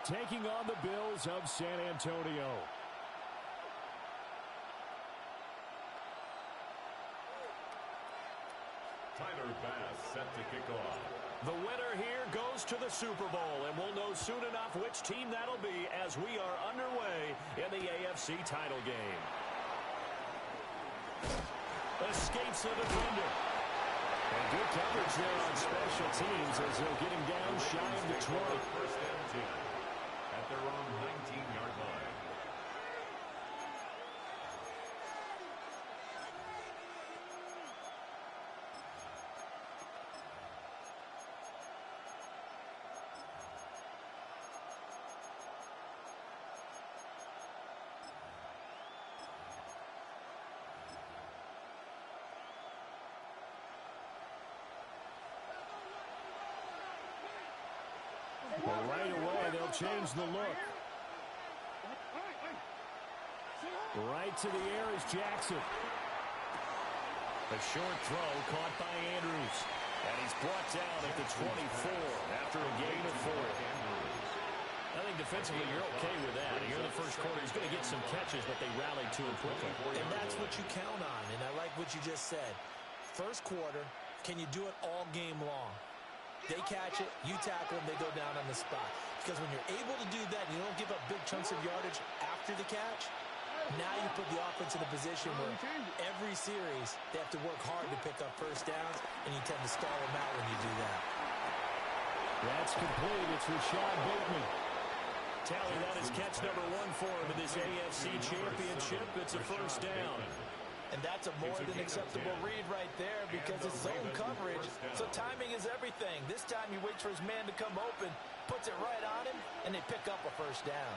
taking on the Bills of San Antonio. Tyler Bass set to kick off. The winner here goes to the Super Bowl, and we'll know soon enough which team that'll be as we are underway in the AFC title game. Escapes the defender. And good coverage there on special teams as they'll get him down shy of the 20. First and 10 at their own 19-yard line. Well, right away, they'll change the look. Right to the air is Jackson. A short throw caught by Andrews. And he's brought down at the 24 after a gain of 4. I think defensively you're okay with that. Here in the first quarter, he's going to get some catches, but they rallied to him quickly. And that's what you count on, and I like what you just said. First quarter, can you do it all game long? They catch it, you tackle them, they go down on the spot. Because when you're able to do that, and you don't give up big chunks of yardage after the catch, now you put the offense in a position where every series they have to work hard to pick up first downs, and you tend to stall them out when you do that. That's complete. It's Rashad Bateman. Tally, that is catch number 1 for him in this AFC Championship. It's a first down. And that's a more than acceptable read right there because it's zone coverage, so timing is everything. This time he waits for his man to come open, puts it right on him, and they pick up a first down.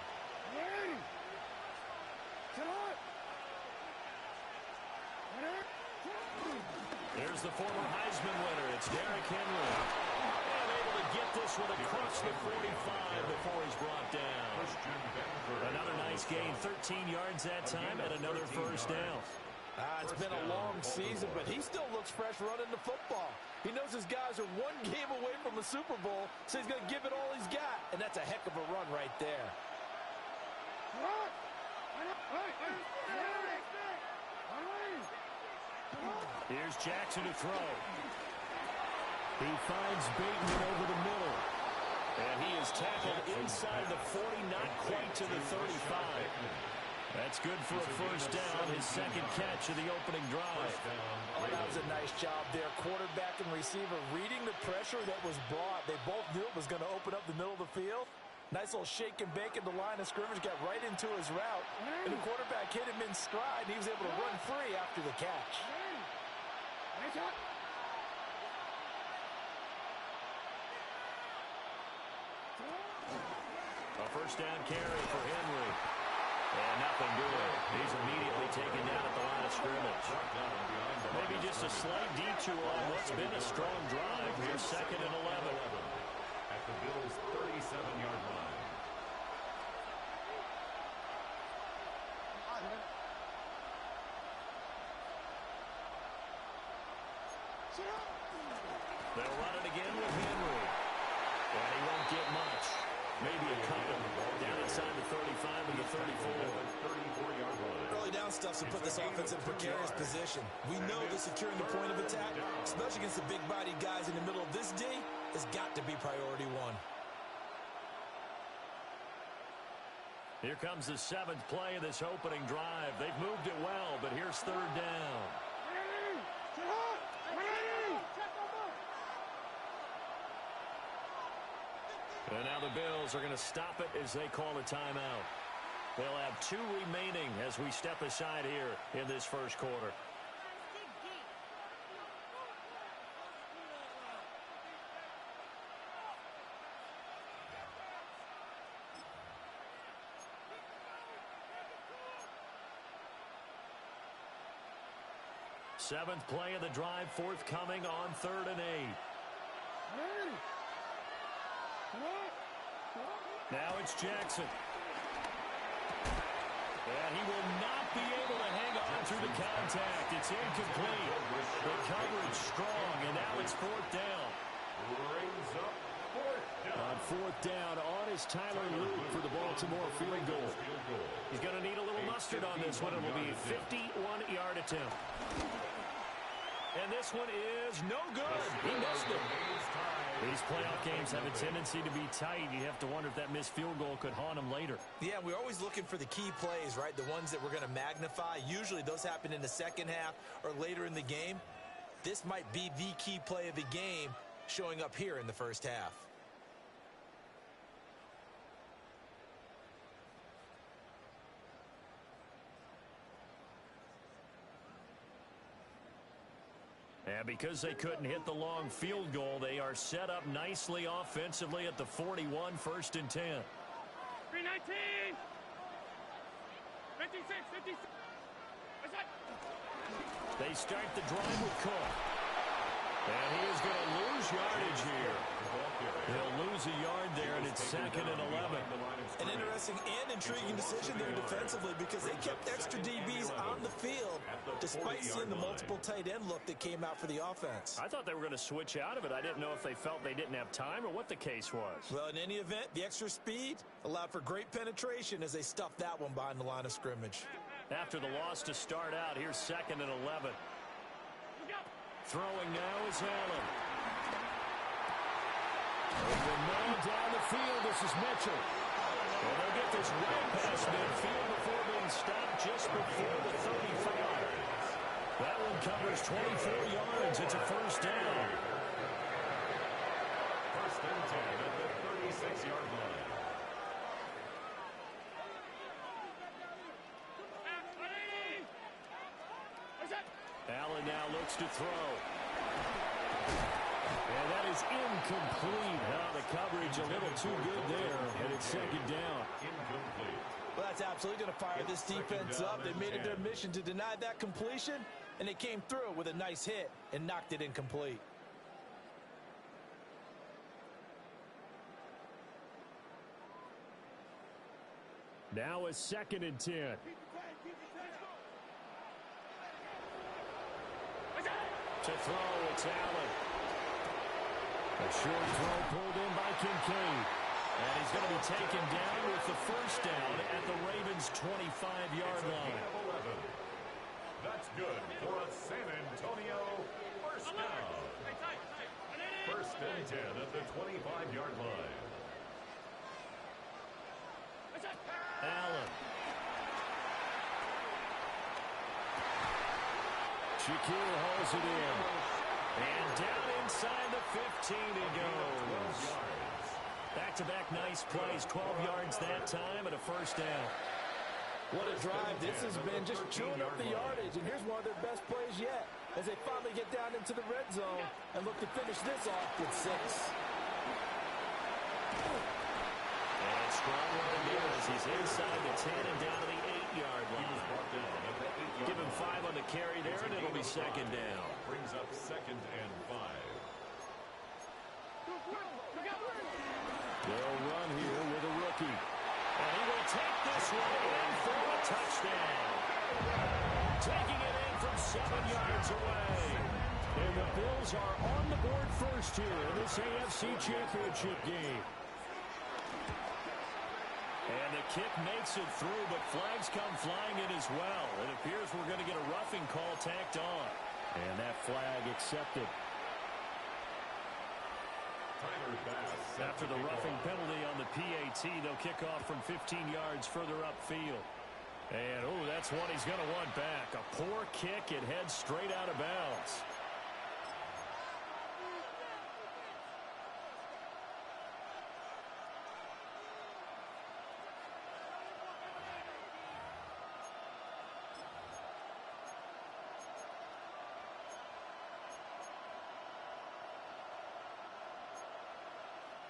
There's the former Heisman winner. It's Derrick Henry. And able to get this one across the 45 before he's brought down. Another nice gain, 13 yards that time, and another first down. It's been a long season, but he still looks fresh running the football. He knows his guys are one game away from the Super Bowl, so he's going to give it all he's got. And that's a heck of a run right there. Here's Jackson to throw. He finds Bateman over the middle. And he is tackled inside the 40, not quite to the 35. That's good for a first down, his second catch of the opening drive. Oh, that was a nice job there. Quarterback and receiver reading the pressure that was brought. They both knew it was going to open up the middle of the field. Nice little shake and bake in the line of scrimmage, got right into his route. And the quarterback hit him in stride, and he was able to run free after the catch. A first down carry for Henry. And nothing doing. He's immediately taken down at the line of scrimmage. Maybe just a slight detour on what's been a strong drive. Here's 2nd and 11. At the Bills' 37-yard line. They'll run it again with Henry. And he won't get much. Maybe a couple. Down inside the 35 and the 34. 34-yard line. Early down stuff to put this offense in precarious position. We know that securing the point of attack, especially against the big-bodied guys in the middle of this D, has got to be priority 1. Here comes the 7th play of this opening drive. They've moved it well, but here's 3rd down. And now the Bills are going to stop it as they call a timeout. They'll have 2 remaining as we step aside here in this first quarter. Seventh play of the drive forthcoming on 3rd and 8. Now it's Jackson. And he will not be able to hang on through the contact. It's incomplete. The coverage strong, and now it's 4th down. Brings up 4th down. On 4th down on his Tyler Luke for the Baltimore field goal. He's going to need a little mustard on this one. It will be a 51-yard attempt. And this one is no good. He missed it. These playoff games have a tendency to be tight. You have to wonder if that missed field goal could haunt him later. Yeah, we're always looking for the key plays, right? The ones that we're going to magnify. Usually those happen in the second half or later in the game. This might be the key play of the game showing up here in the first half. And because they couldn't hit the long field goal, they are set up nicely offensively at the 41, 1st and 10. 319! 56, 56. They start the drive with Cook. And he is going to lose yardage here. He'll lose a yard there, and it's 2nd and 11. An interesting and intriguing decision there defensively because they kept extra DBs on the field despite seeing the multiple tight end look that came out for the offense. I thought they were going to switch out of it. I didn't know if they felt they didn't have time or what the case was. Well, in any event, the extra speed allowed for great penetration as they stuffed that one behind the line of scrimmage. After the loss to start out, here's 2nd and 11. Throwing now is Allen. Over man down the field, this is Mitchell. And they'll get this right past midfield before being stopped just before the 35. That one covers 24 yards. It's a 1st down. 1st and 10 at the 36-yard line. Allen now looks to throw. And that is incomplete. The coverage a little too good there, and it's 2nd down. Incomplete. Well, that's absolutely going to fire this defense up. They made it their mission to deny that completion, and they came through with a nice hit and knocked it incomplete. Now a 2nd and 10. To throw, it's Allen. A short throw pulled in by Kincaid. And he's going to be taken down with the 1st down at the Ravens' 25-yard line. That's good for a San Antonio 1st down. 1st and 10 at the 25-yard line. Allen. Shakir hauls it in. And down inside the 15 he goes. Back-to-back nice plays. 12 yards that time and a 1st down. What a drive this has been, just chewing up the yardage. And here's one of their best plays yet as they finally get down into the red zone and look to finish this off with 6. And strong run here as he's inside the 10 and down to the 8-yard line. Give him 5 on the carry there, and it'll be 2nd down. Brings up 2nd and 5. They'll run here with a rookie. And he will take this one in for a touchdown. Taking it in from 7 yards away. And the Bills are on the board first here in this AFC Championship game. And the kick makes it through, but flags come flying in as well. It appears we're going to get a roughing call tacked on. And that flag accepted. After the roughing penalty on the PAT, they'll kick off from 15 yards further upfield. And, oh, that's one he's going to want back. A poor kick. It heads straight out of bounds.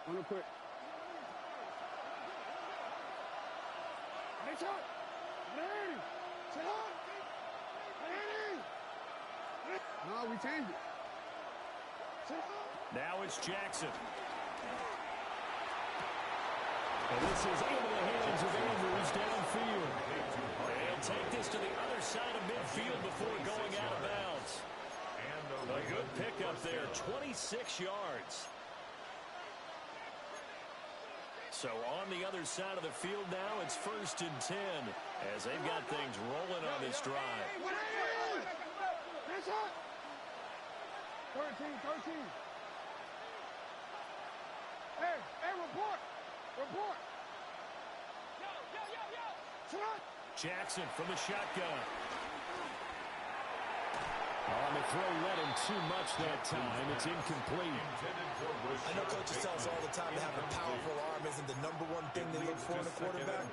Real quick. No, we changed it. Now it's Jackson. And this is into the hands of Andrews downfield. They'll take this to the other side of midfield before going out of bounds. A good pickup there, 26 yards. So on the other side of the field now, it's 1st and 10 as they've got things rolling on this drive. 13. Hey, report. Jackson from the shotgun. On the throw, led him too much that time. It's incomplete. I know coaches tell us all the time to have a powerful arm isn't the #1 thing they look for in a quarterback.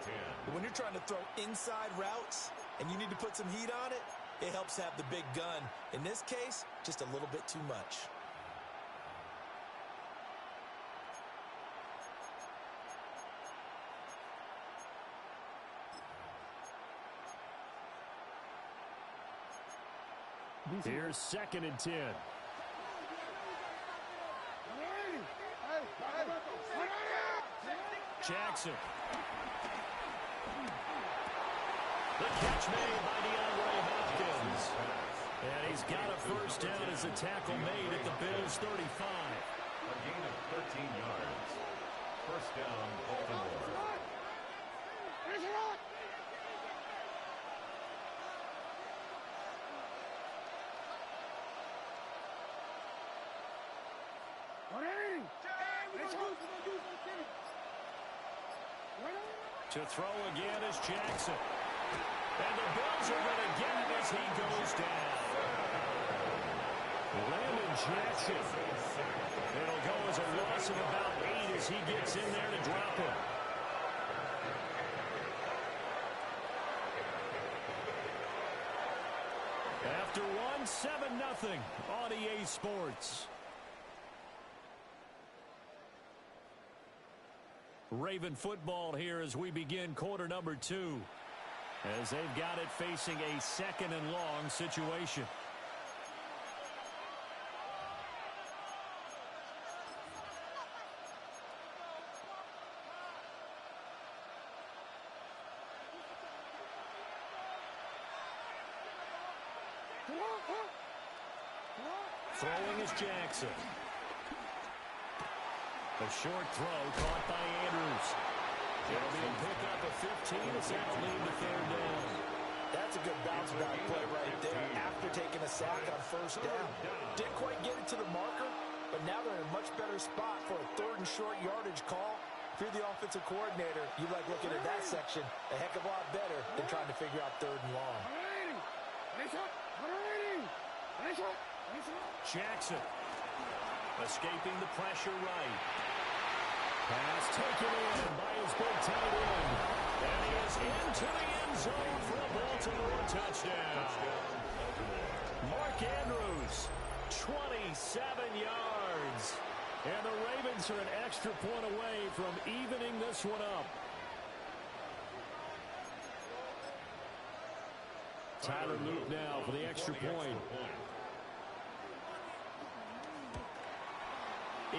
But when you're trying to throw inside routes and you need to put some heat on it, it helps have the big gun. In this case, just a little bit too much. Here's 2nd and 10. Jackson. The catch made by DeAndre Hopkins. And he's got a 1st down as the tackle made at the Bills' 35. A gain of 13 yards. 1st down, Baltimore. To throw again is Jackson. And the Bills are going to get him as he goes down. Landon Jackson. It'll go as a loss of about 8 as he gets in there to drop him. After one, 7-0 on EA Sports. Raven football here as we begin quarter number 2. As they've got it facing a 2nd and long situation. Throwing is Jackson. A short throw caught by Andrews. It'll be a pickup of 15 as that'll lead to 3rd down. That's a good bounce back play right there after taking a sack on 1st down. Didn't quite get it to the marker, but now they're in a much better spot for a 3rd and short yardage call. If you're the offensive coordinator, you like looking at that section a heck of a lot better than trying to figure out 3rd and long. Jackson escaping the pressure right. Pass taken in by his big tight end. And he is into the end zone for a Baltimore touchdown. Mark Andrews, 27 yards. And the Ravens are an extra point away from evening this one up. Tyler Luke now for the extra point.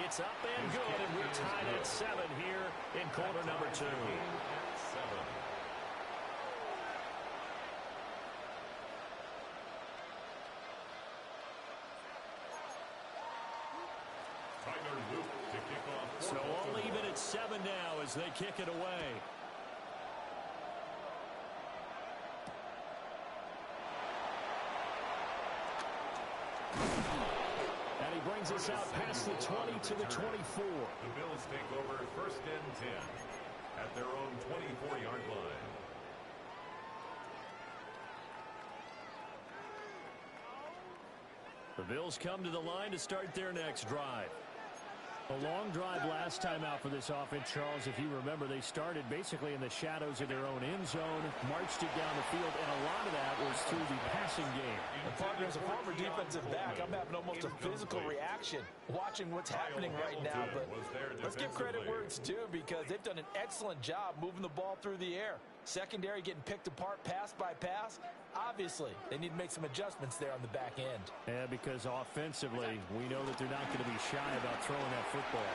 It's up and good, and we're tied at 7 here in quarter number 2. So all even at 7 now as they kick it away. Brings us out past the 20 to the 24. The Bills take over 1st and 10 at their own 24-yard line. The Bills come to the line to start their next drive. A long drive last time out for this offense, Charles. If you remember, they started basically in the shadows of their own end zone, marched it down the field, and a lot of that was through the passing game. And partner, as a former defensive back, I'm having almost a physical reaction watching what's happening right now. But let's give credit where it's due because they've done an excellent job moving the ball through the air. Secondary getting picked apart pass by pass. Obviously, they need to make some adjustments there on the back end. Yeah, because offensively, we know that they're not going to be shy about throwing that football.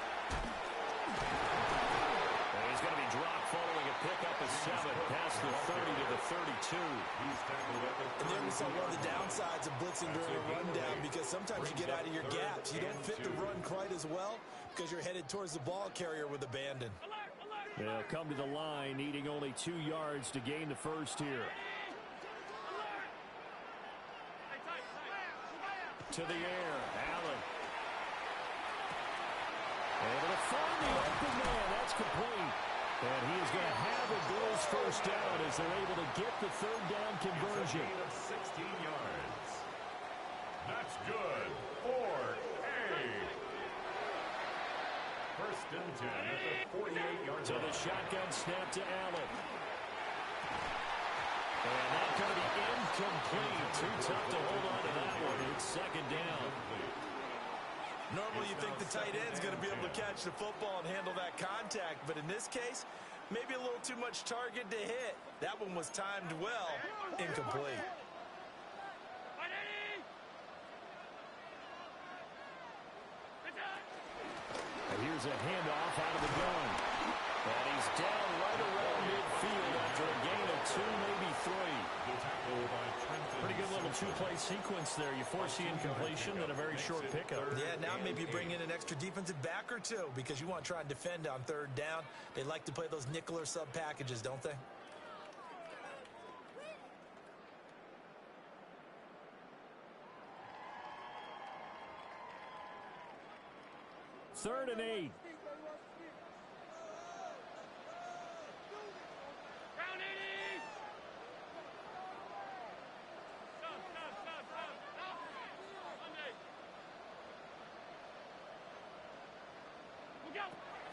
And he's going to be dropped following a pickup of 7 past the 30 to the 32. And there we saw one of the downsides of blitzing during a rundown because sometimes you get out of your gaps. You don't fit the run quite as well because you're headed towards the ball carrier with abandon. They'll come to the line, needing only 2 yards to gain the first here. To the air, Allen. Able to find the open man. That's complete. And he is going to have a Bills first down as they're able to get the third down conversion. Of 16 yards. That's good for a first and 10 at the 48-yard line. So the shotgun snap to Allen. And that's going to be incomplete. Too tough to hold on to that one. It's second down. Normally you think the tight end's going to be able to catch the football and handle that contact, but in this case, maybe a little too much target to hit. That one was timed well. Incomplete. And here's a handoff out of the gun. And he's down right around midfield after a gain of 2, maybe 3. Pretty good little 2-play sequence there. You force the incompletion and a very short pickup. Yeah, now maybe you bring in an extra defensive back or 2 because you want to try and defend on third down. They like to play those nickel or sub packages, don't they? Third and 8.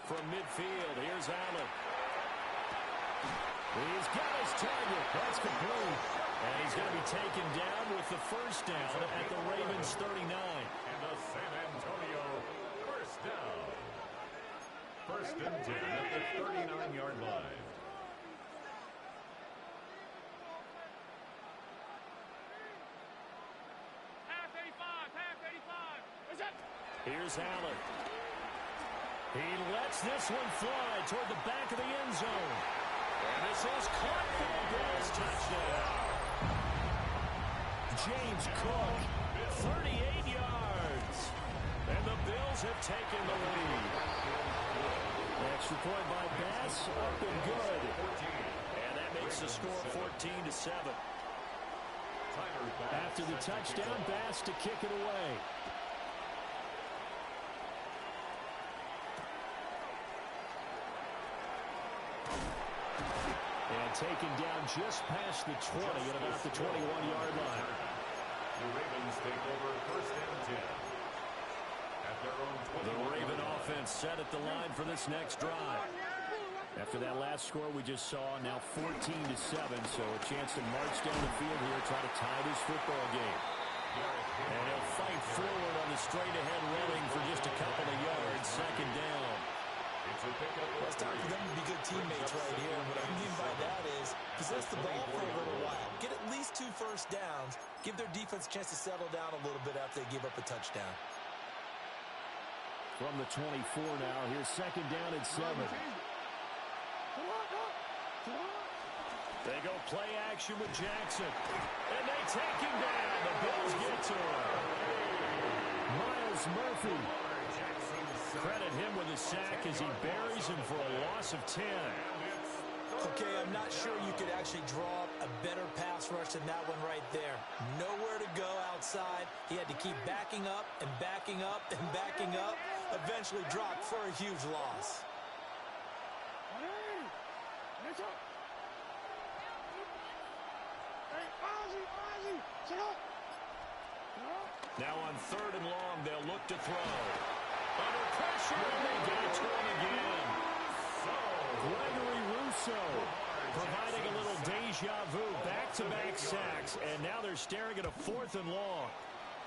From midfield, here's Allen. He's got his target. That's complete. And he's going to be taken down with the first down at the Ravens 39. And the San Antonio first down. First and 10 at the 39-yard line. Here's Allen. He lets this one fly toward the back of the end zone. And this is caught for a Bills touchdown. James Cook, 38 yards. And the Bills have taken the lead. Extra point by Bass, up and good. And that makes the score 14-7. After the touchdown, Bass to kick it away. And taken down just past the 20 at about the 21-yard line. The Ravens take over first and 10. At their own 20. The Raven offense set at the line for this next drive. After that last score we just saw, now 14-7, so a chance to march down the field here, try to tie this football game. And he'll fight forward on the straight-ahead running for just a couple of yards, second down. Well, it's time for them to be good teammates right here. What I mean by that is possess the ball for a little while. Get at least 2 first downs. Give their defense a chance to settle down a little bit after they give up a touchdown. From the 24 now, here's second down and 7. They go play action with Jackson. And they take him down. The Bills get to him. Miles Murphy. Credit him with a sack as he buries him for a loss of 10. Okay, I'm not sure you could actually draw a better pass rush than that one right there. Nowhere to go outside. He had to keep backing up and backing up and backing up. Eventually dropped for a huge loss. Now on third and long, they'll look to throw. Under pressure, and they get it to him again. Gregory Rousseau providing a little deja vu, back-to-back sacks, and now they're staring at a 4th and long.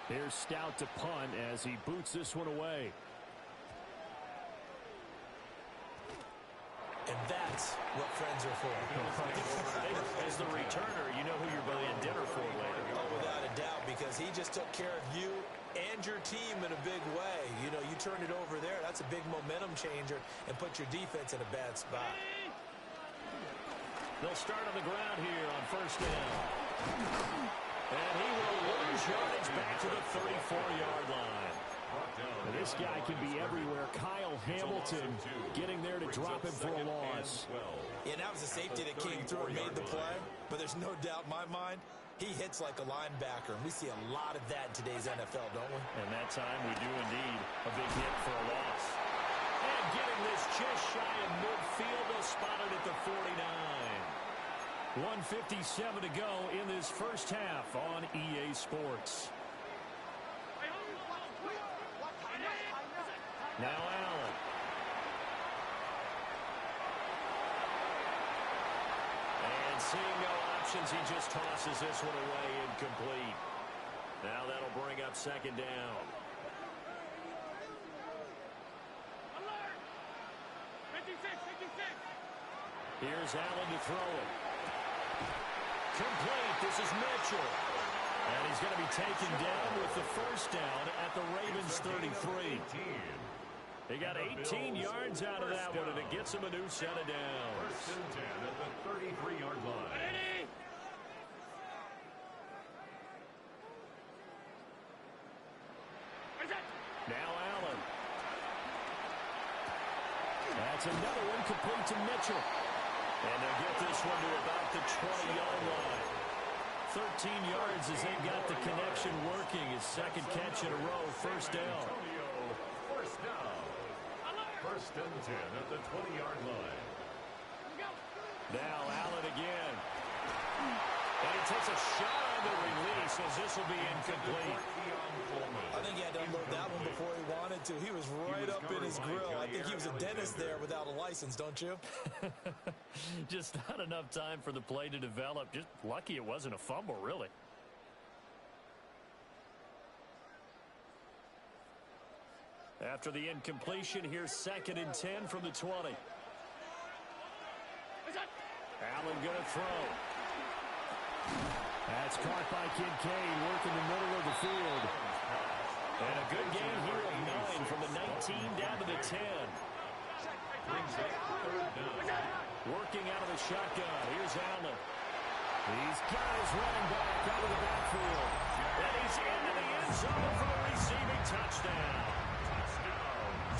Here's Stout to punt as he boots this one away. And that's what friends are for. As the returner, you know who you're buying dinner for later. Oh, without a doubt, because he just took care of you and your team in a big way. You know, you turned it over there. That's a big momentum changer and put your defense in a bad spot. They'll start on the ground here on first down. And he will lose yardage back to the 34-yard line. And this guy can be everywhere. Kyle Hamilton getting there to drop him for a loss. Yeah, that was a safety that came through and made the play. But there's no doubt in my mind, he hits like a linebacker. And we see a lot of that in today's NFL, don't we? And that time we do indeed a big hit for a loss. And getting this just shy of midfield. They'll spot it at the 49. 1:57 to go in this first half on EA Sports. Now Allen. And seeing no options, he just tosses this one away incomplete. Now that'll bring up second down. Here's Allen to throw it. Complete. This is Mitchell. And he's going to be taken down with the first down at the Ravens 33. He got 18 yards out of that one, and it gets him a new set of downs. First and 10 at the 33-yard line. Now Allen. That's another one complete to Mitchell. And they'll get this one to about the 20-yard line. 13 yards as they got the connection working. His second catch in a row, first down. First down. First and 10 at the 20-yard line. Now Allen again. And he takes a shot on the release as this will be incomplete. I think he had to unload that one before he wanted to. He was right up in his grill. I think he was a dentist there without a license, don't you? Just not enough time for the play to develop. Just lucky it wasn't a fumble, really. After the incompletion, here's second and 10 from the 20. Allen gonna throw. That's caught by Kincaid, working the middle of the field. And a good gain here of 9 from the 19 down to the 10. Working out of the shotgun. Here's Allen. He's got his running back out of the backfield. And he's into the end zone for the receiving touchdown.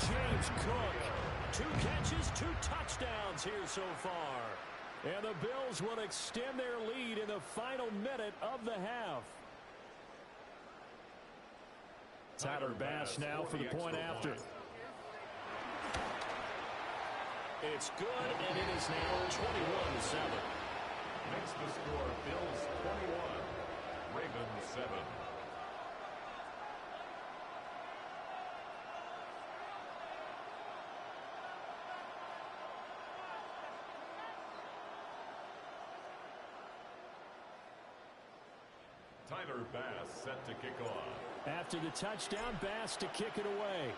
James Cook. 2 catches, 2 touchdowns here so far. And the Bills will extend their lead in the final minute of the half. Tyler Bass now for the point after. It's good, and it is now 21-7. Makes the score Bills 21, Ravens 7. Tyler Bass set to kick off. After the touchdown, Bass to kick it away.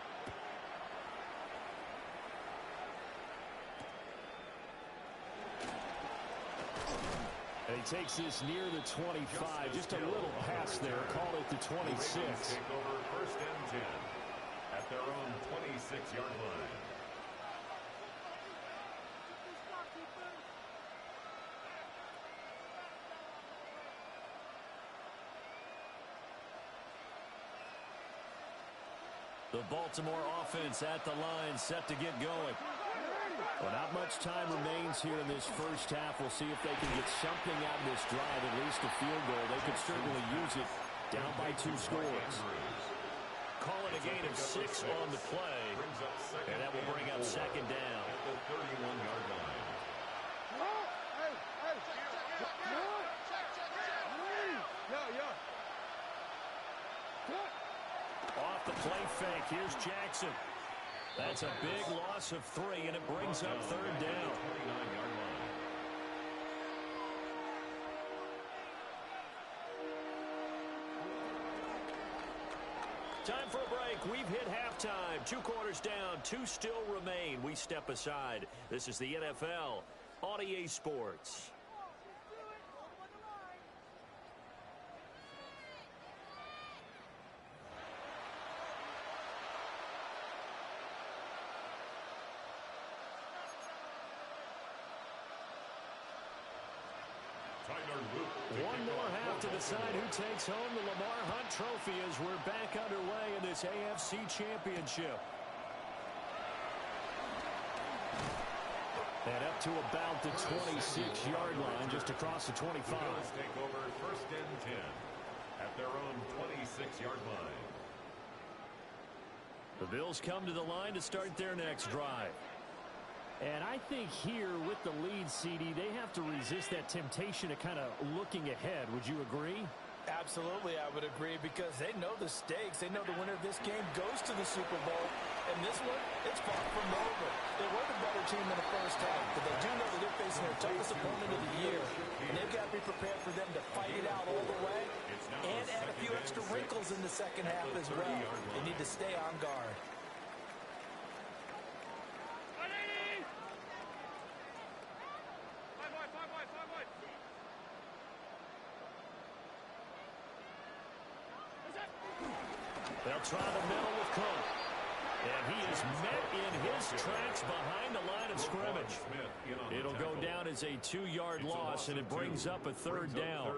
And he takes this near the 25. Just a little pass there. Call it the 26. Take over first and 10 at their own 26-yard line. The Baltimore offense at the line, set to get going. Well, not much time remains here in this first half. We'll see if they can get something out of this drive, at least a field goal. They could certainly use it down by 2 scores. Call it a gain of 6 on the play, and that will bring up second down. At the 31-yard line. Off the play fake, here's Jackson. That's a big loss of 3, and it brings up third down. 29-yard line. Time for a break. We've hit halftime. 2 quarters down, 2 still remain. We step aside. This is the NFL on EA Sports. Tyler One more half to decide who takes home the Lamar Hunt Trophy as we're back underway in this AFC Championship. And up to about the 26-yard line, just across the 25. The Bills take over 1st and 10 at their own 26-yard line. The Bills come to the line to start their next drive. And I think here with the lead, CD, they have to resist that temptation of kind of looking ahead. Would you agree? Absolutely, I would agree, because they know the stakes. They know the winner of this game goes to the Super Bowl. And this one, it's far from over. They were the better team in the first half, but they do know that they're facing their toughest opponent of the year. And they've got to be prepared for them to fight it out all the way and add a few extra wrinkles in the second half as well. They need to stay on guard. They'll try the middle with Cook. And he is met in his tracks behind the line of scrimmage. It'll go down as a 2-yard loss, and it brings up a 3rd down.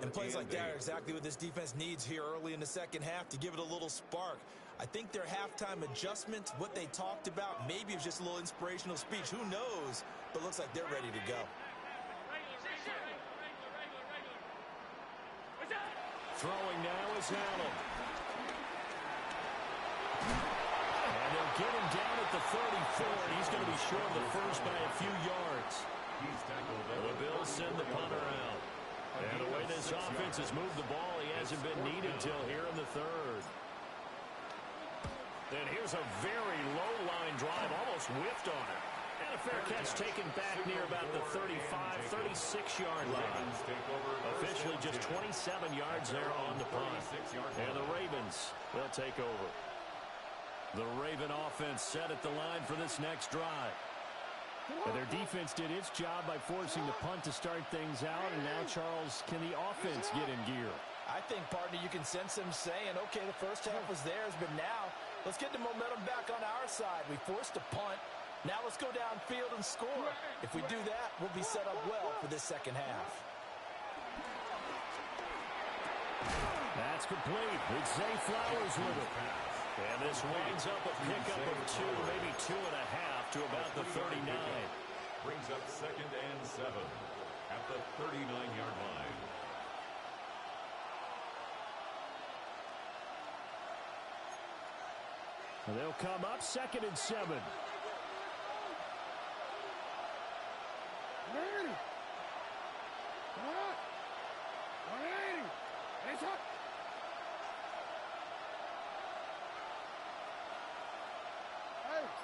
And plays like that are exactly what this defense needs here early in the second half to give it a little spark. I think their halftime adjustment, what they talked about, maybe it was just a little inspirational speech. Who knows? But looks like they're ready to go. Throwing now is Allen. And they'll get him down at the 34, and he's going to be short of the first by a few yards. The Bills send the punter out. And the way this offense has moved the ball, he hasn't been needed till here in the 3rd. Then here's a very low-line drive, almost whiffed on it. And a fair catch taken back near about the 35, 36-yard line. Officially just 27 yards there on the punt. And the Ravens, they'll take over. The Raven offense set at the line for this next drive. And their defense did its job by forcing the punt to start things out. And now, Charles, can the offense get in gear? I think, partner, you can sense them saying, okay, the first half was theirs, but now let's get the momentum back on our side. We forced a punt. Now let's go downfield and score. If we do that, we'll be set up well for this second half. That's complete. It's Zay Flowers with it. And this winds up a pickup of 2, maybe 2.5 to about the 39. Brings up 2nd and 7 at the 39-yard line. And they'll come up 2nd and 7.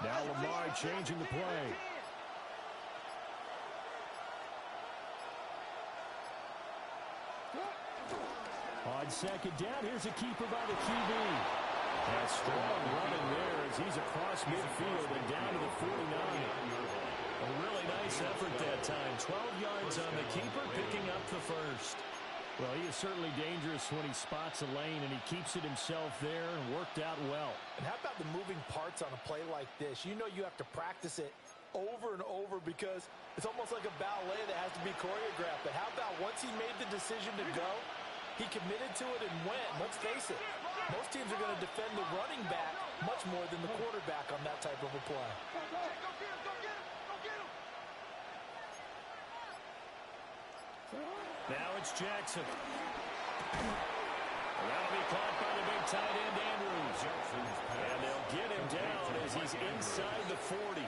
Now Lamar changing the play. On 2nd down, here's a keeper by the QB. A strong running there as he's across midfield and down to the 49. A really nice effort that time. 12 yards on the keeper, picking up the first. Well, he is certainly dangerous when he spots a lane, and he keeps it himself there and worked out well. And how about the moving parts on a play like this? You know you have to practice it over and over because it's almost like a ballet that has to be choreographed. But how about once he made the decision to go, he committed to it and went. Let's face it, most teams are going to defend the running back much more than the quarterback on that type of a play. Now it's Jackson. That'll be caught by the big tight end, Andrews. And they'll get him down as he's inside the 40.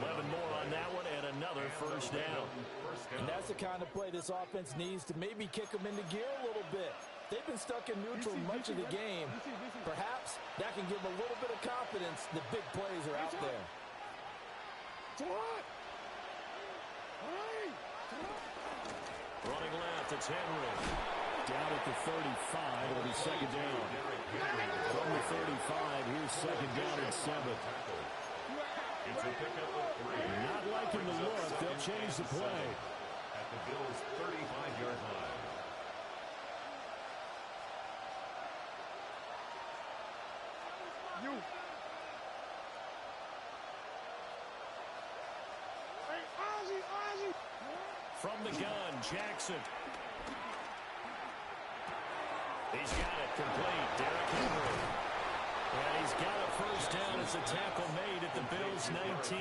11 more on that one and another first down. And that's the kind of play this offense needs to maybe kick them into gear a little bit. They've been stuck in neutral much of the game. Perhaps that can give them a little bit of confidence. The big plays are out there. Running left, it's Henry. Down at the 35, it'll be 2nd down. From the 35, here's 2nd down and 7. It's a pickup of 3. Not liking the look, they'll change the play. At the Bills' 35-yard line. From the gun, Jackson. He's got it complete. Derrick Henry. And he's got a first down as a tackle made at the Bills' 19.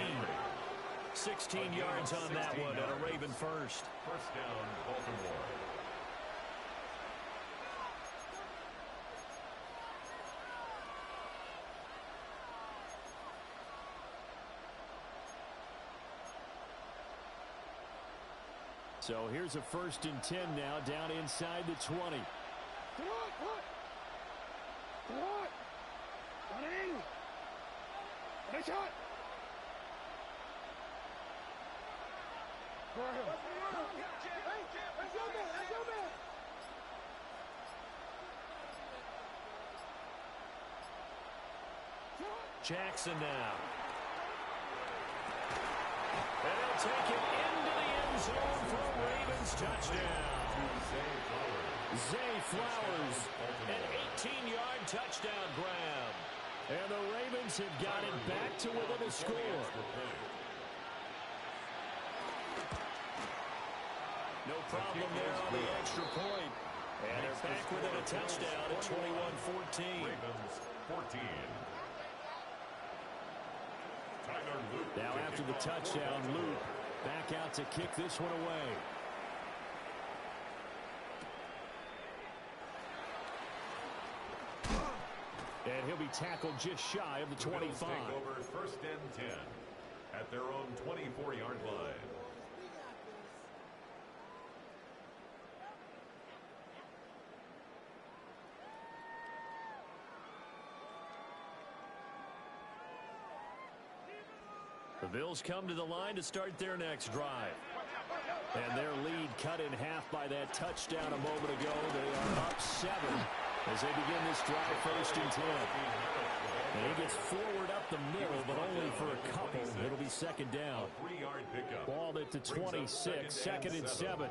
16 yards on that one and a Raven first. First down, Baltimore. So here's a 1st and 10 now, down inside the 20. Come on, come on. Come on. Got it in. Nice shot. Go ahead. Hey, that's your man. That's your man. Jackson now. And he'll take it into the end zone for a Ravens touchdown. Zay Flowers, an 18-yard touchdown grab. And the Ravens have got it back to within a score. No problem there on the extra point. And they're back within a touchdown at 21-14. Ravens 14. Now after the touchdown, Luke back out to kick this one away. And he'll be tackled just shy of the 25. Take over 1st and 10 at their own 24-yard line. The Bills come to the line to start their next drive. And their lead cut in half by that touchdown a moment ago. They are up 7 as they begin this drive 1st and 10. And he gets forward up the middle, but only for a couple. It'll be 2nd down. A 3-yard pickup. Ball at the 26, 2nd and 7.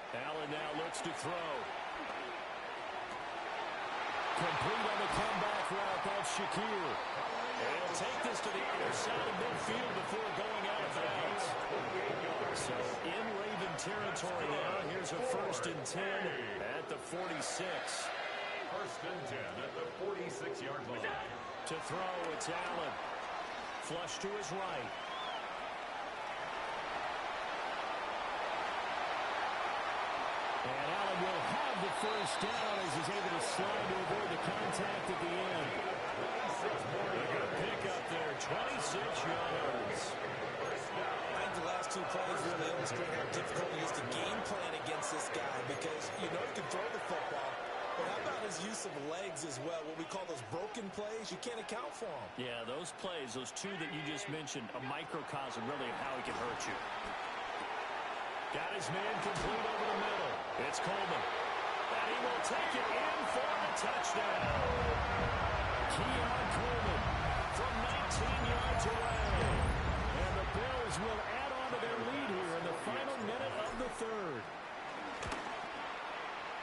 Allen now looks to throw. Complete on the comeback route. That's Shakir. And he'll take this to the other side of midfield before going out of bounds. So in Raven territory now. Here's a 1st and 10 at the 46. 1st and 10 at the 46-yard line. To throw, it's Allen. Flush to his right. And Allen will have the first down as he's able to slide to avoid the contact at the end. They're going to pick up there, 26 yards. I think the last 2 plays really illustrate how difficult it is to game plan against this guy because you know he can throw the football. But how about his use of legs as well? What we call those broken plays, you can't account for them. Yeah, those plays, those 2 that you just mentioned, a microcosm really of how he can hurt you. Got his man complete over the middle. It's Coleman. And he will take it in for a touchdown. Keon Coleman From 19 yards away. And the Bills will add on to their lead here in the final minute of the 3rd.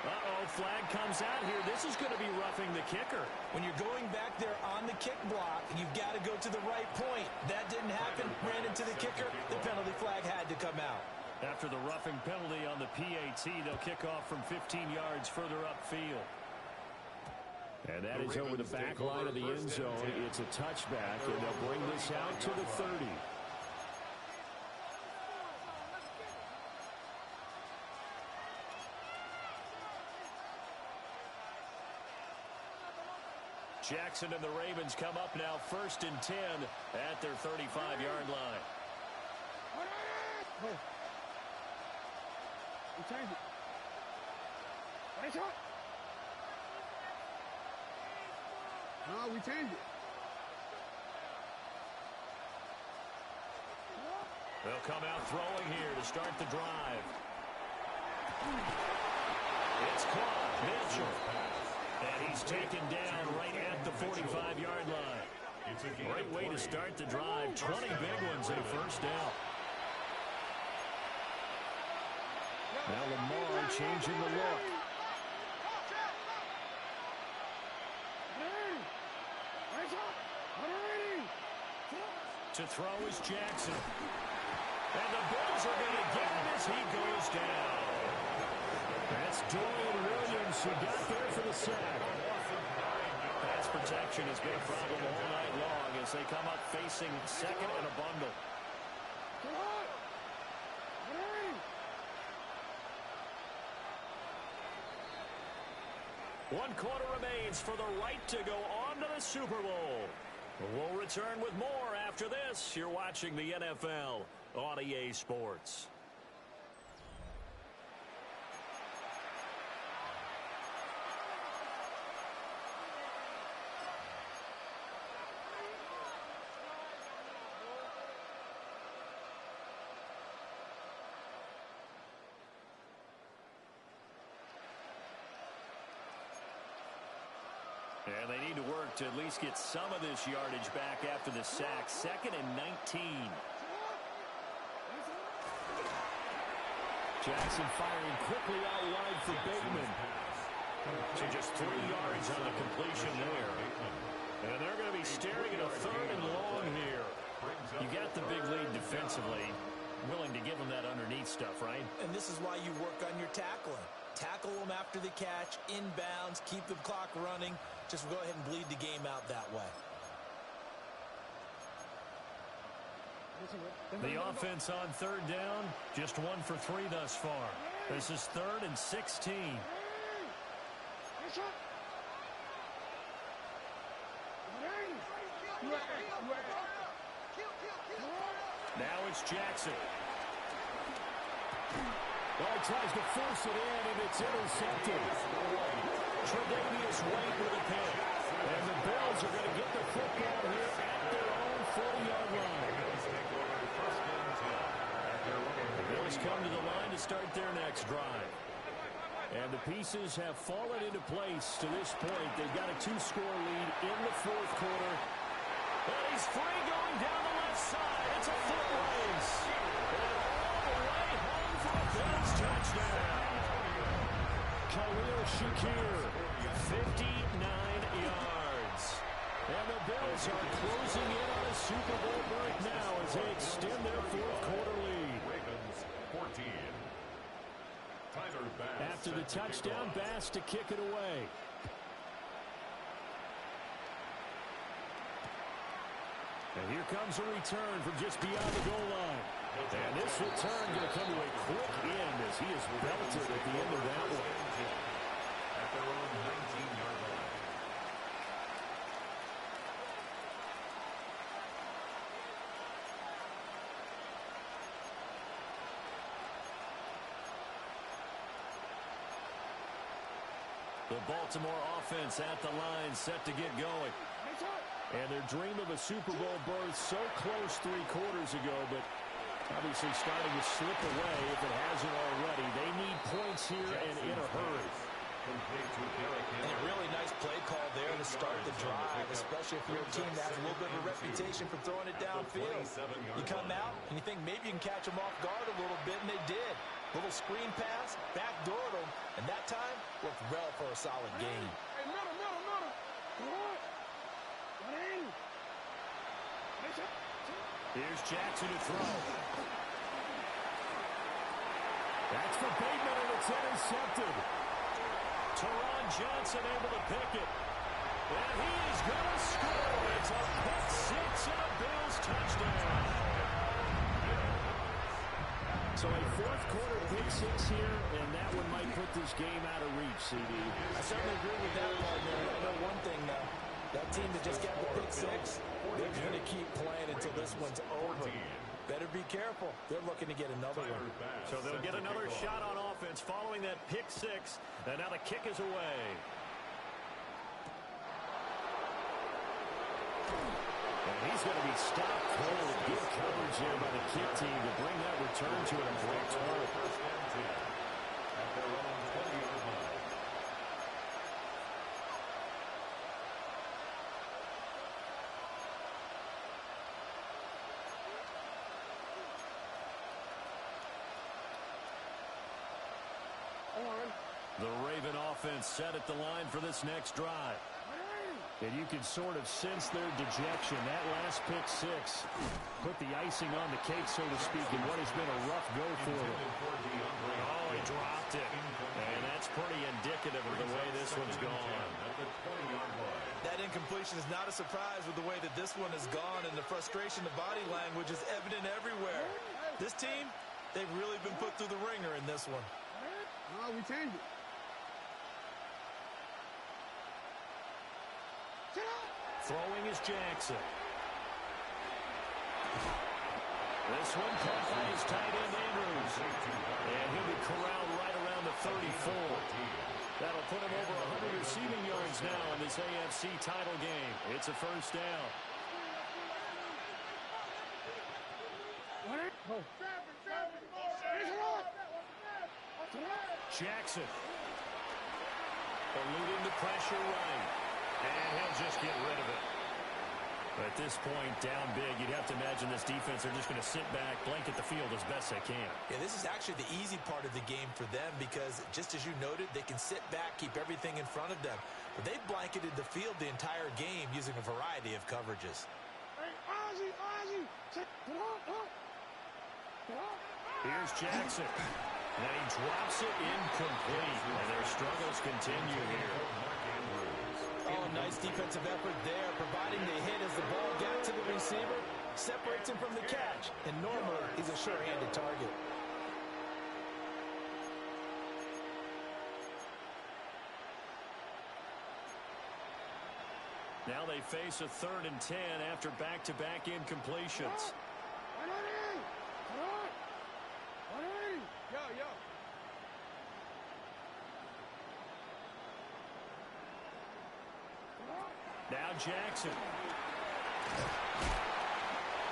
Uh-oh, flag comes out here. This is going to be roughing the kicker. When you're going back there on the kick block, you've got to go to the right point. That didn't happen. Ran into the kicker. The penalty flag had to come out. After the roughing penalty on the PAT, they'll kick off from 15 yards further upfield. And that is over the back line of the end zone. It's a touchback, and they'll bring this out to the 30. Jackson and the Ravens come up now 1st and 10 at their 35-yard line. Hey. We changed it. Nice shot. No, we changed it. They'll come out throwing here to start the drive. It's caught. Mitchell. And he's taken down right at the 45-yard line. Great way to start the drive. 20 big ones in a first down. Now Lamar changing the look. To throw is Jackson. And the Bills are going to get him as he goes down. That's Dorian Williams who got there for the sack. Pass protection has been a problem all night long as they come up facing second and a bundle. One quarter remains for the right to go on to the Super Bowl. We'll return with more after this. You're watching the NFL on EA Sports. And they need to work to at least get some of this yardage back after the sack. 2nd and 19. Jackson firing quickly out wide for Bateman. So just 3 yards on the completion there. And they're going to be staring at a 3rd and long here. You got the big lead defensively. Willing to give them that underneath stuff, right? And this is why you work on your tackling. Tackle them after the catch, inbounds, keep the clock running. Just go ahead and bleed the game out that way. The offense on 3rd down, just 1 for 3 thus far. This is 3rd and 16. Now it's Jackson. Well, he tries to force it in, and it's intercepted. Tre'Davious White with a pick. And the Bills are going to get the football here at their own 40-yard line. The Bills come to the line to start their next drive. And the pieces have fallen into place to this point. They've got a 2-score lead in the 4th quarter. And he's free going down the left side. It's a foot race. And all the way home for a Bills touchdown. Khalil Shakir, 59 yards. And the Bills are closing in on a Super Bowl break now as they extend their 4th quarter lead. Ravens 14. Tyler Bass After the touchdown, Bass to kick it away. And here comes a return from just beyond the goal line. And this return going to come to a quick end as he is belted at the end of that one. at their own 19-yard line. The Baltimore offense at the line, set to get going. And their dream of a Super Bowl berth so close 3 quarters ago, but obviously starting to slip away if it hasn't already. They need points here and in a hurry. And a really nice play call there to start the drive, especially if you're a team that has a little bit of a reputation for throwing it downfield. You come out and you think maybe you can catch them off guard a little bit, and they did. Little screen pass, backdoored them, and that time worked well for a solid gain. Here's Jackson to throw. That's for Bateman, and it's intercepted. Teron Johnson able to pick it. And he is going to score. It's a pick six and a Bills touchdown. So a 4th quarter pick six here, and that one might put this game out of reach, CD. I certainly agree with that, partner. I know one thing, though. That team that just got the pick six, they're going to keep playing until this one's over. Better be careful. They're looking to get another one. So they'll get another shot on offense following that pick six. And now the kick is away. And he's going to be stopped cold. Good coverage here by the kick team to bring that return to an abrupt halt. At their own 20-yard line. The Raven offense set at the line for this next drive. And you can sort of sense their dejection. That last pick six put the icing on the cake, so to speak, in what has been a rough go for them. Oh, he dropped it. And that's pretty indicative of the way this one's gone. That incompletion is not a surprise with the way that this one has gone, and the frustration, the body language is evident everywhere. This team, they've really been put through the ringer in this one. No, we changed it. Throwing is Jackson. This one caught by his tight end, Andrews. And he'll be corralled right around the 34. That'll put him over 100 receiving yards now in this AFC title game. It's a first down. Jackson. Eluding the pressure right. And he'll just get rid of it. But at this point, down big, you'd have to imagine this defense are just going to sit back, blanket the field as best they can. Yeah, this is actually the easy part of the game for them because, just as you noted, they can sit back, keep everything in front of them. But they've blanketed the field the entire game using a variety of coverages. Here's Jackson. And he drops it incomplete. And their struggles continue here. Oh, nice defensive effort there, providing the hit as the ball got to the receiver, separates him from the catch, and normally he's a sure-handed target. Now they face a 3rd and 10 after back-to-back incompletions. Now Jackson.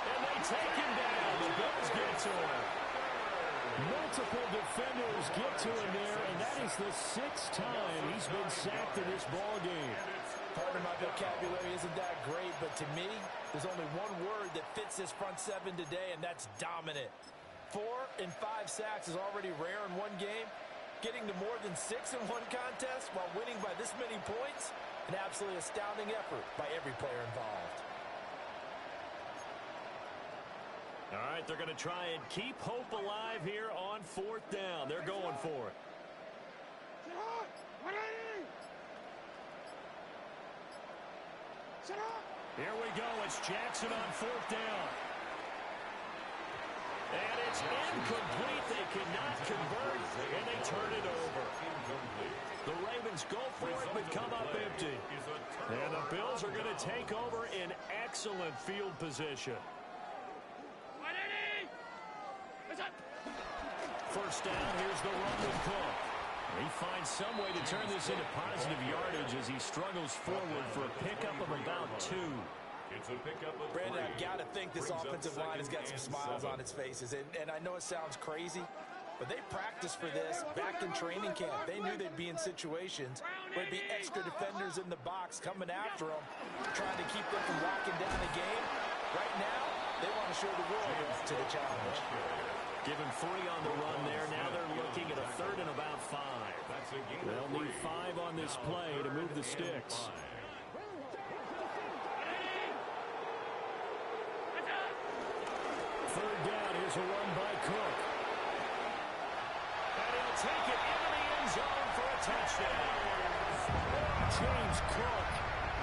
And they take him down. The Bills get to him. Multiple defenders get to him there, and that is the 6th time he's been sacked in this ball game. Part of my vocabulary isn't that great, but to me, there's only one word that fits this front seven today, and that's dominant. 4 and 5 sacks is already rare in one game. Getting to more than 6 in one contest while winning by this many points, an absolutely astounding effort by every player involved. All right, they're going to try and keep hope alive here on 4th down. They're going for it. Here we go. It's Jackson on 4th down. And it's incomplete. They cannot convert, and they turn it over. The Ravens go for it, but come up empty. And the Bills are going to take over in excellent field position. First down, here's the run with Cook. He finds some way to turn this into positive yardage as he struggles forward for a pickup of about 2. It's a pickup of 3. Brandon, I've got to think this offensive line has got some smiles on its faces. And I know it sounds crazy, but they practiced for this back in training camp. They knew they'd be in situations where there'd be extra defenders in the box coming after them, trying to keep them from locking down the game. Right now, they want to show the world up to the challenge. Give him 3 on the run there. Now they're looking at a 3rd and about 5. They'll need 5 on this play to move the sticks. 3rd down, here's a run by Cook. And he'll take it into the end zone for a touchdown. James Cook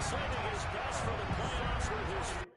sending his best for the playoffs with his